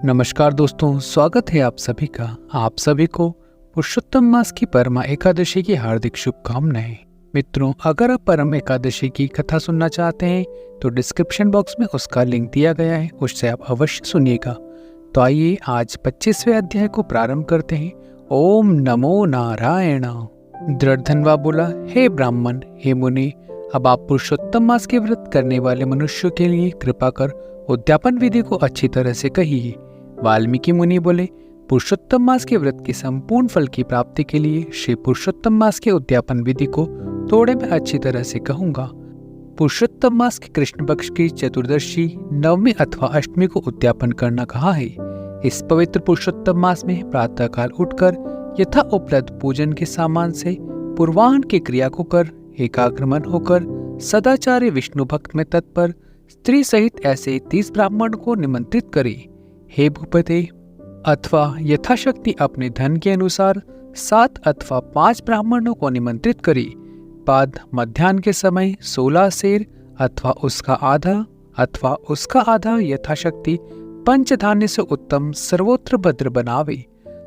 नमस्कार दोस्तों, स्वागत है आप सभी का। आप सभी को पुरुषोत्तम मास की परमा एकादशी की हार्दिक शुभकामनाएं। मित्रों, अगर आप परम एकादशी की कथा सुनना चाहते हैं तो डिस्क्रिप्शन बॉक्स में उसका लिंक दिया गया है, उससे आप अवश्य सुनिएगा। तो आइए आज 25वें अध्याय को प्रारंभ करते हैं। ओम नमो नारायण। दृढ़धनवा बोला, हे ब्राह्मण, हे मुनि, अब आप पुरुषोत्तम मास के व्रत करने वाले मनुष्यों के लिए कृपा कर उद्यापन विधि को अच्छी तरह से कहिए। वाल्मीकि मुनि बोले, पुरुषोत्तम मास के व्रत के संपूर्ण फल की प्राप्ति के लिए श्री पुरुषोत्तम मास के उद्यापन विधि को थोड़े मैं अच्छी तरह से कहूंगा। पुरुषोत्तम मास के कृष्ण पक्ष की चतुर्दशी, नवमी अथवा अष्टमी को उद्यापन करना कहा है। इस पवित्र पुरुषोत्तम मास में प्रातः काल उठकर यथा उपलब्ध पूजन के सामान से पूर्वाहन की क्रिया को कर एकाग्रमन होकर सदाचारी विष्णु भक्त में तत्पर स्त्री सहित ऐसे 30 ब्राह्मण को निमंत्रित करे। हे भूपते, अथवा यथाशक्ति अपने धन के अनुसार 7 अथवा 5 ब्राह्मणों को निमंत्रित करे। बाद मध्याह्न के समय 16 सेर अथवा उसका आधा यथाशक्ति पंचधान्य से उत्तम सर्वोत्र भद्र बनावे।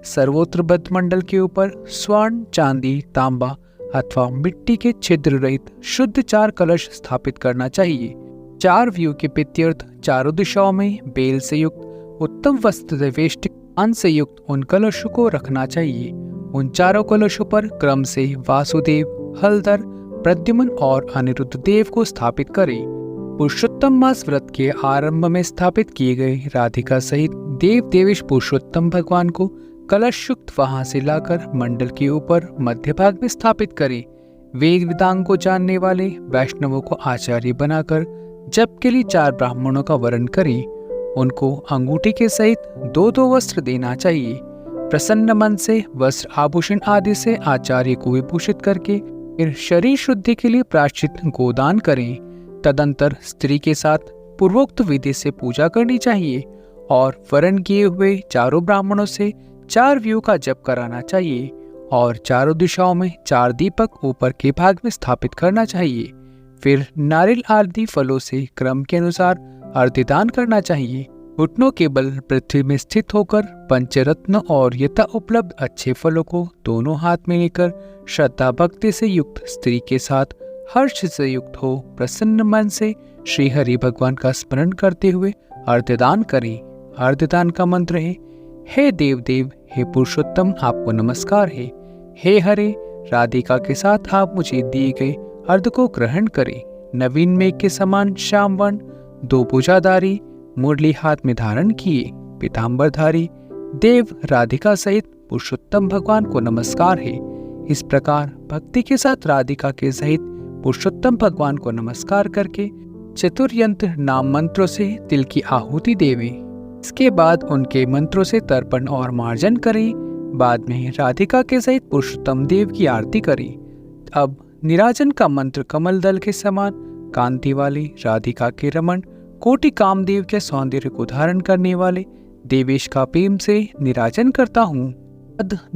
सर्वोत्र भद्र मंडल के ऊपर स्वर्ण, चांदी, तांबा अथवा मिट्टी के छिद्र रहित शुद्ध 4 कलश स्थापित करना चाहिए। 4 व्यू के पित्यर्थ चारों दिशाओं में बेल से युक्त उत्तम वस्त्र वेष्टि से युक्त उन कलशों को रखना चाहिए। उन चारों कलशों पर क्रम से वासुदेव, हलधर, प्रद्युम्न और अनिरुद्ध देव को स्थापित करें। पुरुषोत्तम मास व्रत के आरंभ में स्थापित किए गए राधिका सहित देव देवेश पुरुषोत्तम भगवान को कलश युक्त वहां से लाकर मंडल के ऊपर मध्य भाग में स्थापित करें। वेद वेदांग को जानने वाले वैष्णवों को आचार्य बनाकर जप के लिए 4 ब्राह्मणों का वरण करें। उनको अंगूठी के सहित 2-2 वस्त्र देना चाहिए। प्रसन्न मन से वस्त्र, आभूषण आदि से आचार्य को विभूषित करके फिर शरीर शुद्धि के लिए प्रायश्चित गोदान करें। तदंतर स्त्री के साथ पूर्वोक्त विधि से पूजा करनी चाहिए और वरण किए हुए चारों ब्राह्मणों से 4 व्यू का जप कराना चाहिए और चारों दिशाओं में 4 दीपक ऊपर के भाग में स्थापित करना चाहिए। फिर नारियल आदि फलों से क्रम के अनुसार अर्घ्यदान करना चाहिए। घुटनों के बल पृथ्वी में स्थित होकर पंचरत्न और यथा उपलब्ध अच्छे फलों को दोनों हाथ में लेकर श्रद्धा भक्ति से युक्त स्त्री के साथ हर्ष से युक्त हो प्रसन्न मन से श्री हरि भगवान का स्मरण करते हुए अर्घ्यदान करें। अर्घ्यदान का मंत्र है, हे देव देव, हे पुरुषोत्तम, आपको नमस्कार है। हे हरे, राधिका के साथ आप मुझे दिए गए अर्घ्य को ग्रहण करें। नवीन मेघ के समान श्याम वर्ण, 2 भुजाधारी, मुरली हाथ में धारण किए पीतांबरधारी देव राधिका सहित पुरुषोत्तम भगवान को नमस्कार है। इस प्रकार भक्ति के साथ राधिका के सहित पुरुषोत्तम भगवान को नमस्कार करके चतुर्यंत्र नाम मंत्रों से तिल की आहुति देवे। इसके बाद उनके मंत्रों से तर्पण और मार्जन करें। बाद में राधिका के सहित पुरुषोत्तम देव की आरती करें। अब निराजन का मंत्र कमल दल के समान कांति वाली राधिका के रमण कोटि कामदेव के सौंदर्य को धारण करने वाले देवेश का प्रेम से निराजन करता हूँ।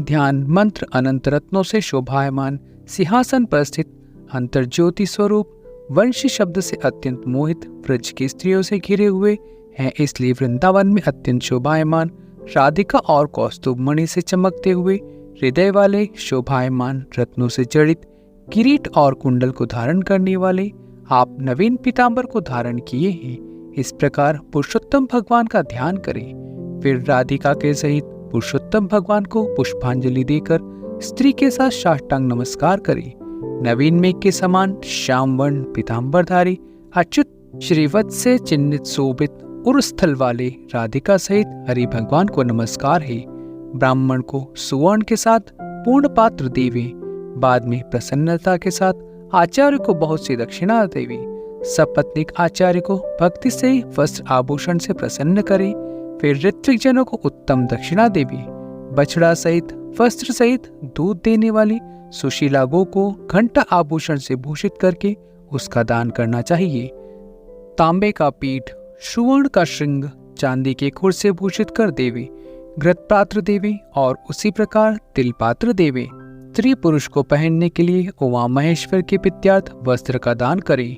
ध्यान मंत्र अनंत रत्नों से शोभायमान सिंहासन पर स्थित अंतर्ज्योति स्वरूप वंशी शब्द से अत्यंत मोहित व्रज की स्त्रियों से घिरे हुए हैं, इसलिए वृंदावन में अत्यंत शोभायमान राधिका और कौस्तुभ मणि से चमकते हुए हृदय वाले शोभायमान रत्नों से जड़ित किरीट और कुंडल को धारण करने वाले आप नवीन पीतांबर को धारण किए हैं। इस प्रकार पुरुषोत्तम भगवान का ध्यान करें। फिर राधिका के सहित पुरुषोत्तम भगवान को पुष्पांजलि देकर स्त्री के साथ साष्टांग नमस्कार करें। नवीन मेघ के समान श्याम वर्ण पीतांबरधारी अच्युत श्रीवत्स से चिन्हित शोभित उर्स्थल वाले राधिका सहित हरि भगवान को नमस्कार है। ब्राह्मण को सुवर्ण के साथ पूर्ण पात्र देवे। बाद में प्रसन्नता के साथ आचार्य को बहुत सी दक्षिणा देवी। सपत्नीक आचार्य को भक्ति से वस्त्र आभूषण से प्रसन्न करे। फिर ऋत्विक जनों को उत्तम दक्षिणा देवी। बछड़ा सहित वस्त्र सहित दूध देने वाली सुशीला गो को घंटा आभूषण से भूषित करके उसका दान करना चाहिए। तांबे का पीठ, सुवर्ण का श्रृंग, चांदी के खुर से भूषित कर देवे। घृत पात्र देवे और उसी प्रकार तिल पात्र देवे। स्त्री पुरुष को पहनने के लिए उमा महेश्वर के पित्यार्थ वस्त्र का दान करें।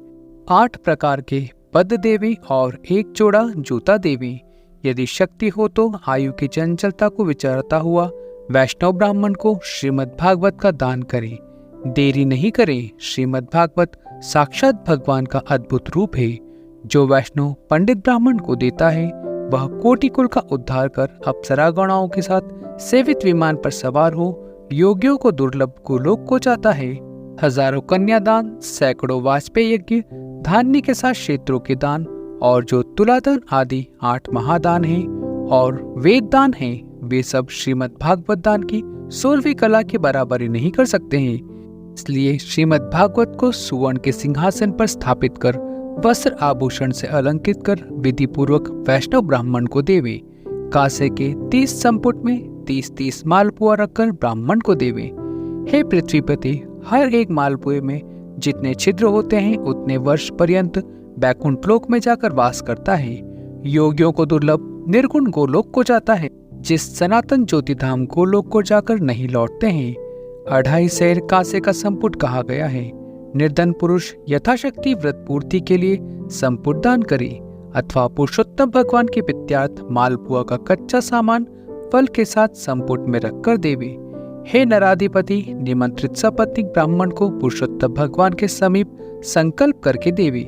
8 प्रकार के पद देवी और 1 जोड़ा जूता देवी। यदि शक्ति हो तो आयु की चंचलता को विचारता हुआ वैष्णव ब्राह्मण को श्रीमद् भागवत का दान करें। देरी नहीं करें। श्रीमद् भागवत साक्षात भगवान का अद्भुत रूप है। जो वैष्णव पंडित ब्राह्मण को देता है वह कोटि कुल का उद्धार कर अप्सरा गणाओं के साथ सेवित विमान पर सवार हो योगियों को दुर्लभ गोलोक को जाता है। हजारों कन्यादान, सैकड़ों वाजपेयी यज्ञ, धान्य के साथ क्षेत्रों के दान और जो तुलादान आदि 8 महादान हैं और वेद दान हैं, वे सब श्रीमद् भागवत दान की 16वीं कला के बराबरी नहीं कर सकते हैं। इसलिए श्रीमद् भागवत को सुवर्ण के सिंहासन पर स्थापित कर वस्त्र आभूषण से अलंकृत कर विधि पूर्वक वैष्णव ब्राह्मण को देवे। कांसे के 30 संपुट में 30-30 मालपुआ रखकर ब्राह्मण को देवे। हे पृथ्वीपति, हर एक मालपुए में जितने छिद्र होते हैं उतने वर्ष पर्यंत बैकुंठ लोक में जाकर वास करता है। योगियों को दुर्लभ निर्गुण गोलोक को जाता है, जिस सनातन ज्योतिधाम गोलोक को जाकर नहीं लौटते हैं। 2.5 सेर कांसे का संपुट कहा गया है। निर्धन पुरुष यथाशक्ति व्रत पूर्ति के लिए संपुट दान करे अथवा पुरुषोत्तम भगवान के प्रीत्यर्थ मालपुआ का कच्चा सामान फल के साथ संपुट में रखकर देवे। हे नराधिपति, निमंत्रित सपत्नीक ब्राह्मण को पुरुषोत्तम भगवान के समीप संकल्प करके देवे।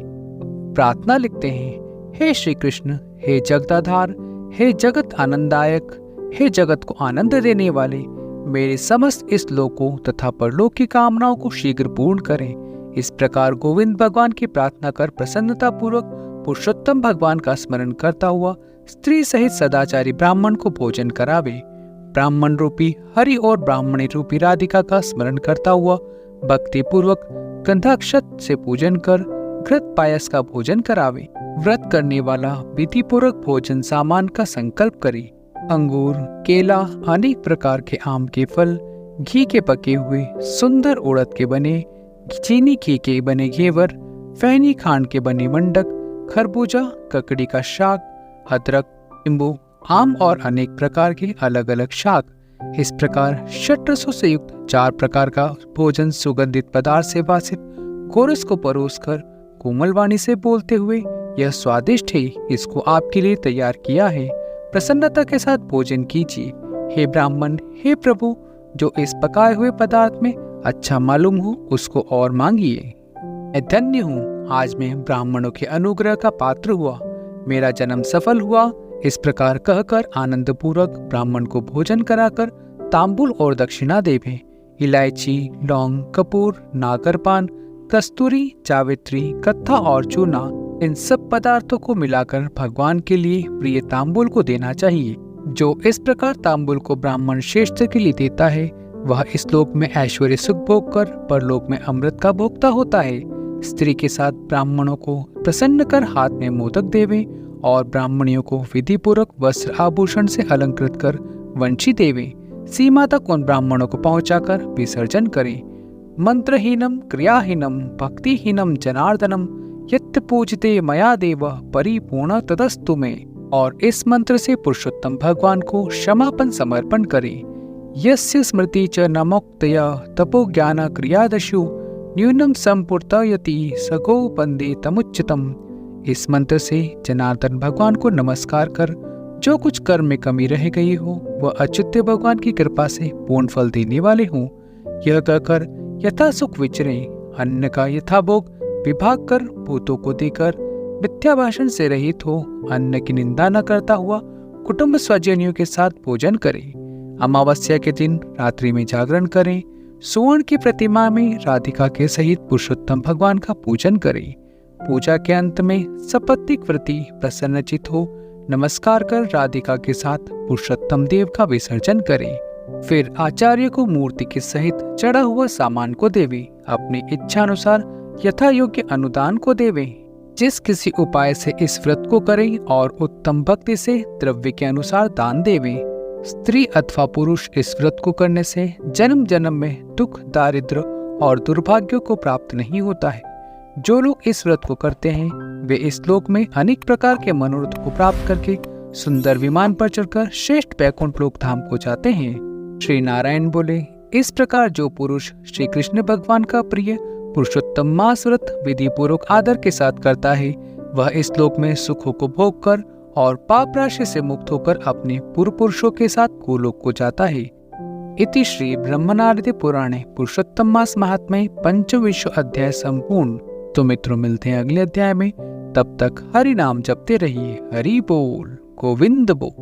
प्रार्थना लिखते हैं, हे श्री कृष्ण, हे जगदाधार, हे जगत आनंदायक, हे जगत को आनंद देने वाले, मेरे समस्त इस लोकों तथा परलोक की कामनाओं को शीघ्र पूर्ण करें। इस प्रकार गोविंद भगवान की प्रार्थना कर प्रसन्नता पूर्वक पुरुषोत्तम भगवान का स्मरण करता हुआ स्त्री सहित सदाचारी ब्राह्मण को भोजन करावे। ब्राह्मण रूपी हरि और ब्राह्मणी रूपी राधिका का स्मरण करता हुआ भक्ति पूर्वक गंधाक्षत से पूजन कर घृत पायस का भोजन करावे। व्रत करने वाला विधि पूर्वक भोजन सामान का संकल्प करे। अंगूर, केला, अनेक प्रकार के आम के फल, घी के पके हुए, सुंदर उड़द के बने, चीनी घी के बने घेवर, फैनी खांड के बने मंडक, खरबूजा, ककड़ी का शाक, अदरक, नींबू, आम और अनेक प्रकार के अलग अलग शाक। इस प्रकार षट्रसों से युक्त 4 प्रकार का भोजन सुगंधित पदार्थ से वासित गोरस को परोसकर कोमल वाणी से बोलते हुए, यह स्वादिष्ट है, इसको आपके लिए तैयार किया है, प्रसन्नता के साथ भोजन कीजिए। हे ब्राह्मण, हे प्रभु, जो इस पकाए हुए पदार्थ में अच्छा मालूम हो उसको और मांगिए। मैं धन्य हूँ, आज मैं ब्राह्मणों के अनुग्रह का पात्र हुआ, मेरा जन्म सफल हुआ। इस प्रकार कहकर आनंद पूर्वक ब्राह्मण को भोजन कराकर तांबुल और दक्षिणा देवे। इलायची, लौंग, कपूर, नागरपान, कस्तूरी, जावित्री, कत्था और चूना, इन सब पदार्थों को मिलाकर भगवान के लिए प्रिय तांबुल को देना चाहिए। जो इस प्रकार तांबुल को ब्राह्मण श्रेष्ठ के लिए देता है वह इस लोक में ऐश्वर्य सुख भोग कर परलोक में अमृत का भोक्ता होता है। स्त्री के साथ ब्राह्मणों को प्रसन्न कर हाथ में मोदक देवे और ब्राह्मणियों को विधि पूर्वक वस्त्र आभूषण से अलंकृत कर वंशी देवे। सीमा तक उन ब्राह्मणों को पहुंचाकर विसर्जन करें। मंत्रहीनम क्रियाहीनम भक्तिहीनम जनार्दनम यत् पूजते मया देव परिपूर्ण तदस्तु में। और इस मंत्र से पुरुषोत्तम भगवान को क्षमापन समर्पण करें। यस्य स्मृति च नमोक्तया तपो ज्ञान क्रियादशु न्यूनम संपूर्तयति सगो वंदे तमुच्चितम। इस मंत्र से जनार्दन भगवान को नमस्कार कर जो कुछ कर्म में कमी रह गई हो वह अच्युत भगवान की कृपा से पूर्ण फल देने वाले हों। यह कहकर यथा सुख विचरे, अन्न का यथाभोग विभाग कर भूतों को देकर मिथ्या भाषण से रहित हो, अन्न की निंदा न करता हुआ कुटुंब स्वजनियों के साथ भोजन करें। अमावस्या के दिन रात्रि में जागरण करें। सुवर्ण की प्रतिमा में राधिका के सहित पुरुषोत्तम भगवान का पूजन करें। पूजा के अंत में सपत्नीक व्रती प्रसन्नचित हो नमस्कार कर राधिका के साथ पुरुषोत्तम देव का विसर्जन करें। फिर आचार्य को मूर्ति के सहित चढ़ा हुआ सामान को देवे। अपनी इच्छा अनुसार यथा योग्य अनुदान को देवे। जिस किसी उपाय से इस व्रत को करें और उत्तम भक्ति से द्रव्य के अनुसार दान देवे। स्त्री अथवा पुरुष इस व्रत को करने से जन्म जन्म में दुख, दारिद्र और दुर्भाग्यों को प्राप्त नहीं होता है। जो लोग इस व्रत को करते हैं वे इस लोक में अनेक प्रकार के मनोरथ को प्राप्त करके सुंदर विमान पर चढ़कर श्रेष्ठ बैकुंठ लोक धाम को जाते हैं। श्री नारायण बोले, इस प्रकार जो पुरुष श्री कृष्ण भगवान का प्रिय पुरुषोत्तम मास व्रत विधि पूर्वक आदर के साथ करता है वह इस लोक में सुखों को भोग कर और पाप राशि से मुक्त होकर अपने पूर्व पुरुषों के साथ गोलोक को जाता है। इति श्री ब्रह्मनारद पुराणे पुरुषोत्तम मास महात्म्ये पंचविंश अध्याय संपूर्ण। तो मित्रों, मिलते हैं अगले अध्याय में। तब तक हरि नाम जपते रहिए। हरि बोल, गोविंद बोल।